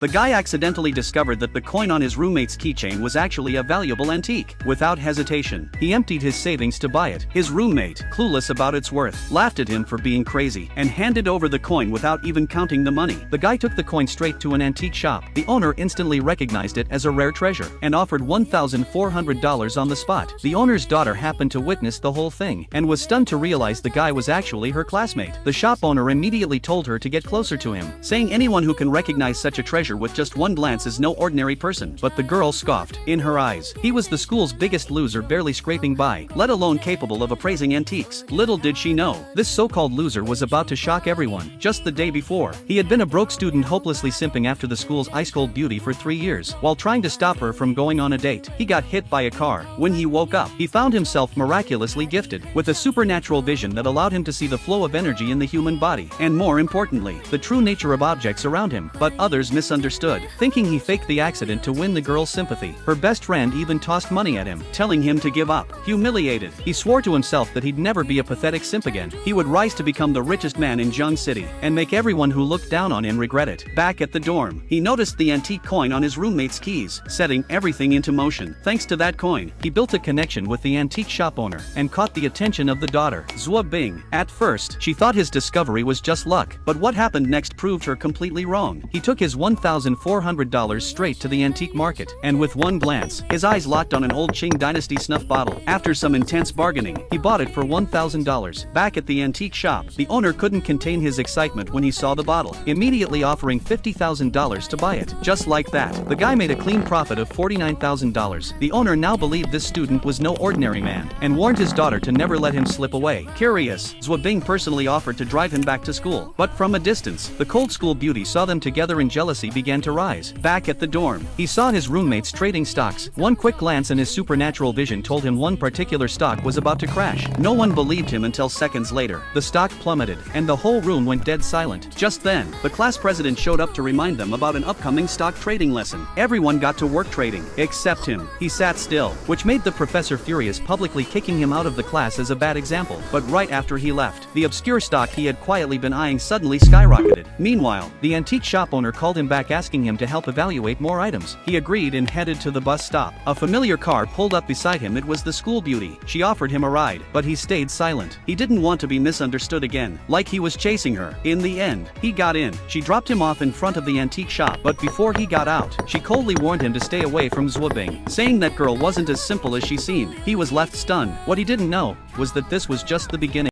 The guy accidentally discovered that the coin on his roommate's keychain was actually a valuable antique. Without hesitation, he emptied his savings to buy it. His roommate, clueless about its worth, laughed at him for being crazy and handed over the coin without even counting the money. The guy took the coin straight to an antique shop. The owner instantly recognized it as a rare treasure and offered $1,400 on the spot. The owner's daughter happened to witness the whole thing and was stunned to realize the guy was actually her classmate. The shop owner immediately told her to get closer to him, saying anyone who can recognize such a treasure with just one glance is no ordinary person. But the girl scoffed. In her eyes, he was the school's biggest loser, barely scraping by, let alone capable of appraising antiques. Little did she know, this so-called loser was about to shock everyone. Just the day before, he had been a broke student hopelessly simping after the school's ice-cold beauty for 3 years. While trying to stop her from going on a date, he got hit by a car. When he woke up, he found himself miraculously gifted with a supernatural vision that allowed him to see the flow of energy in the human body, and more importantly, the true nature of objects around him. But others misunderstood, thinking he faked the accident to win the girl's sympathy. Her best friend even tossed money at him, telling him to give up. Humiliated, he swore to himself that he'd never be a pathetic simp again. He would rise to become the richest man in Jung City and make everyone who looked down on him regret it. Back at the dorm, he noticed the antique coin on his roommate's keys, setting everything into motion. Thanks to that coin, he built a connection with the antique shop owner and caught the attention of the daughter, Zhuo Bing. At first, she thought his discovery was just luck, but what happened next proved her completely wrong. He took his $1,400 straight to the antique market, and with one glance, his eyes locked on an old Qing Dynasty snuff bottle. After some intense bargaining, he bought it for $1,000. Back at the antique shop, the owner couldn't contain his excitement when he saw the bottle, immediately offering $50,000 to buy it. Just like that, the guy made a clean profit of $49,000. The owner now believed this student was no ordinary man, and warned his daughter to never let him slip away. Curious, Zhuo Bing personally offered to drive him back to school, but from a distance, the cold school beauty saw them together and jealousy began to rise. Back at the dorm, he saw his roommates trading stocks. One quick glance and his supernatural vision told him one particular stock was about to crash. No one believed him until seconds later. The stock plummeted, and the whole room went dead silent. Just then, the class president showed up to remind them about an upcoming stock trading lesson. Everyone got to work trading, except him. He sat still, which made the professor furious, publicly kicking him out of the class as a bad example. But right after he left, the obscure stock he had quietly been eyeing suddenly skyrocketed. Meanwhile, the antique shop owner called him back asking him to help evaluate more items. He agreed and headed to the bus stop. A familiar car pulled up beside him. It was the school beauty. She offered him a ride, but he stayed silent. He didn't want to be misunderstood again, like he was chasing her. In the end, he got in. She dropped him off in front of the antique shop, but before he got out, she coldly warned him to stay away from Zhuo Bing, saying that girl wasn't as simple as she seemed. He was left stunned. What he didn't know was that this was just the beginning.